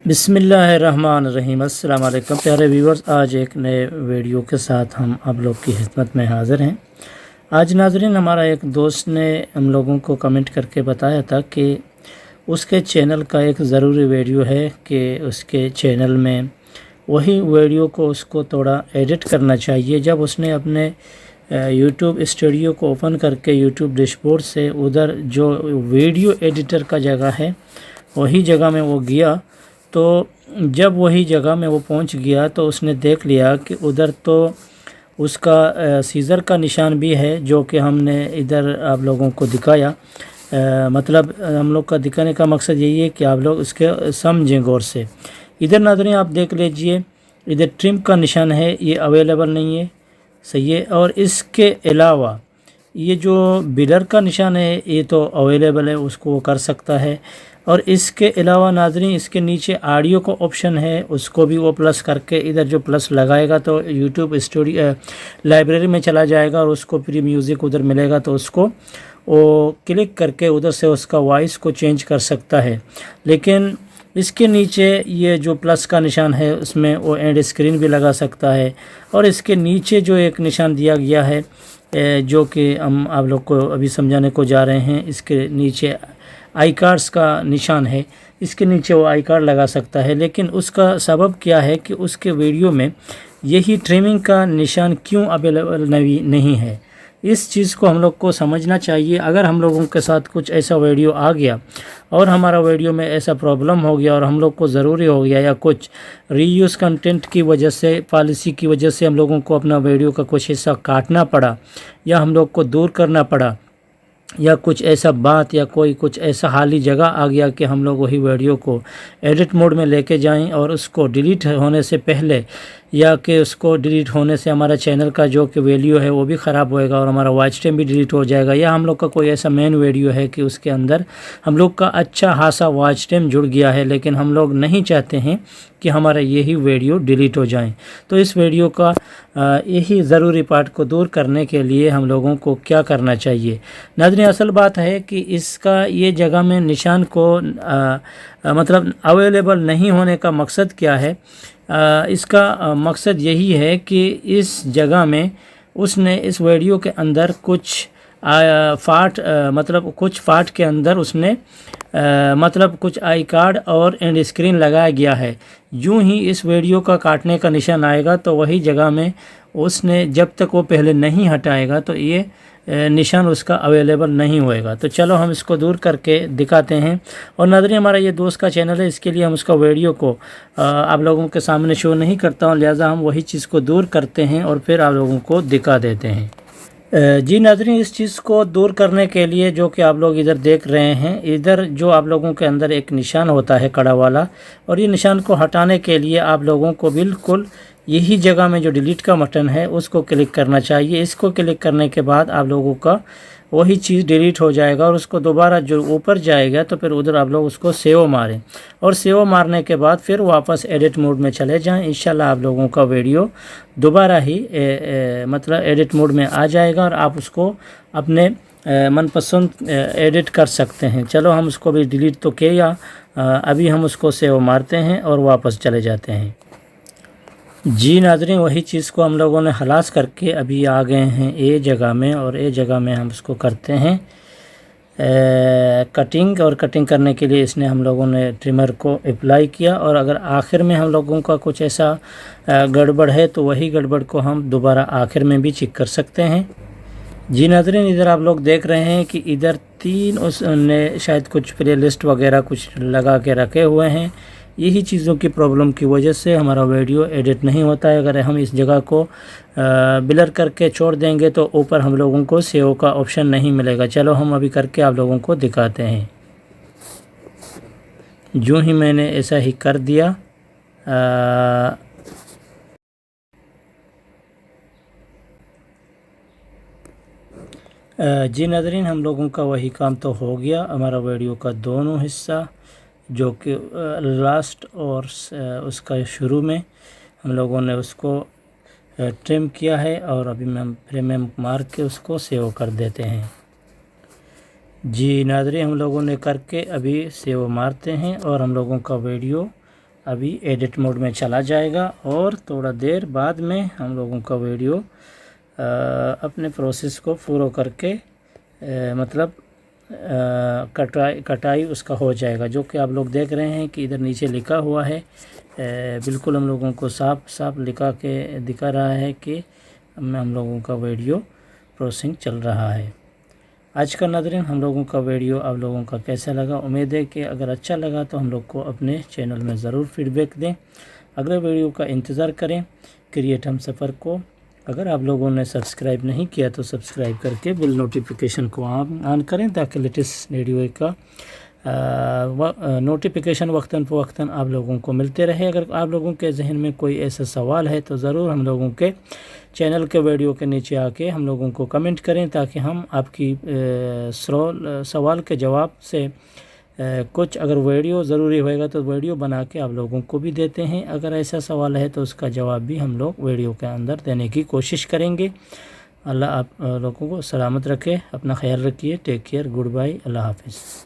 बिस्मिल्लाहिर्रहमानिर्रहीम। अस्सलाम वालेकुम प्यारे व्यूवर्स, आज एक नए वीडियो के साथ हम आप लोग की खिदमत में हाज़िर हैं। आज नाज़रीन, हमारा एक दोस्त ने हम लोगों को कमेंट करके बताया था कि उसके चैनल का एक ज़रूरी वीडियो है कि उसके चैनल में वही वीडियो को उसको थोड़ा एडिट करना चाहिए। जब उसने अपने यूट्यूब स्टूडियो को ओपन करके यूट्यूब डैशबोर्ड से उधर जो वीडियो एडिटर का जगह है वही जगह में वो गया, तो जब वही जगह में वो पहुंच गया तो उसने देख लिया कि उधर तो उसका सीज़र का निशान भी है, जो कि हमने इधर आप लोगों को दिखाया। मतलब हम लोग का दिखाने का मकसद यही है कि आप लोग इसके समझें गौर से। इधर नाज़रीन आप देख लीजिए, इधर ट्रिम का निशान है, ये अवेलेबल नहीं है, सही है। और इसके अलावा ये जो बिलर का निशान है ये तो अवेलेबल है, उसको वो कर सकता है। और इसके अलावा नाज़रीन इसके नीचे ऑडियो का ऑप्शन है, उसको भी वो प्लस करके इधर जो प्लस लगाएगा तो यूट्यूब स्टूडियो लाइब्रेरी में चला जाएगा और उसको फ्री म्यूज़िक उधर मिलेगा, तो उसको वो क्लिक करके उधर से उसका वॉइस को चेंज कर सकता है। लेकिन इसके नीचे ये जो प्लस का निशान है उसमें वो एंड स्क्रीन भी लगा सकता है। और इसके नीचे जो एक निशान दिया गया है जो कि हम आप लोग को अभी समझाने को जा रहे हैं, इसके नीचे आई कार्ड्स का निशान है, इसके नीचे वो आई कार्ड लगा सकता है। लेकिन उसका सबब क्या है कि उसके वीडियो में यही ट्रिमिंग का निशान क्यों अवेलेबल नहीं है, इस चीज़ को हम लोग को समझना चाहिए। अगर हम लोगों के साथ कुछ ऐसा वीडियो आ गया और हमारा वीडियो में ऐसा प्रॉब्लम हो गया और हम लोग को ज़रूरी हो गया या कुछ रीयूज़ कंटेंट की वजह से, पॉलिसी की वजह से हम लोगों को अपना वीडियो का कुछ हिस्सा काटना पड़ा या हम लोग को दूर करना पड़ा, या कुछ ऐसा बात या कोई कुछ ऐसा हाली जगह आ गया कि हम लोग वही वीडियो को एडिट मोड में लेके जाएं और उसको डिलीट होने से पहले, या कि उसको डिलीट होने से हमारा चैनल का जो कि वैल्यू है वो भी ख़राब होएगा और हमारा वॉच टाइम भी डिलीट हो जाएगा, या हम लोग का कोई ऐसा मेन वीडियो है कि उसके अंदर हम लोग का अच्छा खासा वॉच टाइम जुड़ गया है, लेकिन हम लोग नहीं चाहते हैं कि हमारा यही वीडियो डिलीट हो जाए। तो इस वीडियो का यही ज़रूरी पार्ट को दूर करने के लिए हम लोगों को क्या करना चाहिए नाज़रीन, असल बात है कि इसका ये जगह में निशान को मतलब अवेलेबल नहीं होने का मकसद क्या है। इसका मकसद यही है कि इस जगह में उसने इस वीडियो के अंदर कुछ मतलब कुछ पार्ट के अंदर उसने मतलब कुछ आई कार्ड और एंड स्क्रीन लगाया गया है। यूं ही इस वीडियो का काटने का निशान आएगा तो वही जगह में उसने, जब तक वो पहले नहीं हटाएगा तो ये निशान उसका अवेलेबल नहीं होएगा। तो चलो हम इसको दूर करके दिखाते हैं। और नाज़रीन, हमारा ये दोस्त का चैनल है, इसके लिए हम उसका वीडियो को आप लोगों के सामने शो नहीं करता हूँ, लिहाजा हम वही चीज़ को दूर करते हैं और फिर आप लोगों को दिखा देते हैं। जी नाज़रीन, इस चीज़ को दूर करने के लिए जो कि आप लोग इधर देख रहे हैं, इधर जो आप लोगों के अंदर एक निशान होता है कड़ा वाला, और ये निशान को हटाने के लिए आप लोगों को बिल्कुल यही जगह में जो डिलीट का बटन है उसको क्लिक करना चाहिए। इसको क्लिक करने के बाद आप लोगों का वही चीज़ डिलीट हो जाएगा और उसको दोबारा जो ऊपर जाएगा तो फिर उधर आप लोग उसको सेव मारें, और सेव मारने के बाद फिर वापस एडिट मोड में चले जाएं। इंशाल्लाह आप लोगों का वीडियो दोबारा ही मतलब एडिट मोड में आ जाएगा और आप उसको अपने मनपसंद एडिट कर सकते हैं। चलो हम उसको भी डिलीट तो किया, अभी हम उसको सेव मारते हैं और वापस चले जाते हैं। जी नाज़रीन, वही चीज़ को हम लोगों ने हलास करके अभी आ गए हैं ए जगह में, और ए जगह में हम उसको करते हैं कटिंग। और कटिंग करने के लिए इसने हम लोगों ने ट्रिमर को अप्लाई किया, और अगर आखिर में हम लोगों का कुछ ऐसा गड़बड़ है तो वही गड़बड़ को हम दोबारा आखिर में भी चेक कर सकते हैं। जी नाज़रीन, इधर आप लोग देख रहे हैं कि इधर 3 उसने शायद कुछ प्ले लिस्ट वगैरह कुछ लगा के रखे हुए हैं। यही चीज़ों की प्रॉब्लम की वजह से हमारा वीडियो एडिट नहीं होता है। अगर हम इस जगह को ब्लर करके छोड़ देंगे तो ऊपर हम लोगों को सेव का ऑप्शन नहीं मिलेगा। चलो हम अभी करके आप लोगों को दिखाते हैं। जो ही मैंने ऐसा ही कर दिया, जी नाज़रीन, हम लोगों का वही काम तो हो गया। हमारा वीडियो का दोनों हिस्सा जो कि लास्ट और उसका शुरू में हम लोगों ने उसको ट्रिम किया है, और अभी हम फ्रेम मार के उसको सेव कर देते हैं। जी नाज़रीन, हम लोगों ने करके अभी सेव मारते हैं और हम लोगों का वीडियो ابھی ایڈٹ موڈ میں چلا جائے گا اور تھوڑا دیر بعد میں ہم لوگوں کا ویڈیو اپنے پروسیس کو پورا کر کے مطلب کٹائی اس کا ہو جائے گا، جو کہ آپ لوگ دیکھ رہے ہیں کہ ادھر نیچے لکھا ہوا ہے، بالکل ہم لوگوں کو صاف لکھا کے دکھا رہا ہے کہ ہم لوگوں کا ویڈیو پروسیسنگ چل رہا ہے۔ آج کا ناظرین ہم لوگوں کا ویڈیو آپ لوگوں کا کیسا لگا؟ امید ہے کہ اگر اچھا لگا تو ہم لوگ کو اپنے چینل میں ضرور فیڈ بیک دیں، اگلے ویڈیو کا انتظار کریں۔ کریٹ ہم سفر کو اگر آپ لوگوں نے سبسکرائب نہیں کیا تو سبسکرائب کر کے بل نوٹیفیکیشن کو آن کریں تاکہ لیٹسٹ ویڈیو کا نوٹیفیکیشن وقتاً فوقتاً آپ لوگوں کو ملتے رہے۔ اگر آپ لوگوں کے ذہن میں کوئی ایسا سوال ہے تو ضرور ہم لوگوں کے چینل کے ویڈیو کے نیچے آ کے ہم لوگوں کو کمنٹ کریں تاکہ ہم آپ کی سوال کے جواب سے کچھ اگر ویڈیو ضروری ہوئے گا تو ویڈیو بنا کے آپ لوگوں کو بھی دیتے ہیں۔ اگر ایسا سوال ہے تو اس کا جواب بھی ہم لوگ ویڈیو کے اندر دینے کی کوشش کریں گے۔ اللہ آپ لوگوں کو سلامت رکھے، اپنا خیال رکھیے، ٹیک کیئر، گڈ بائی، اللہ حافظ۔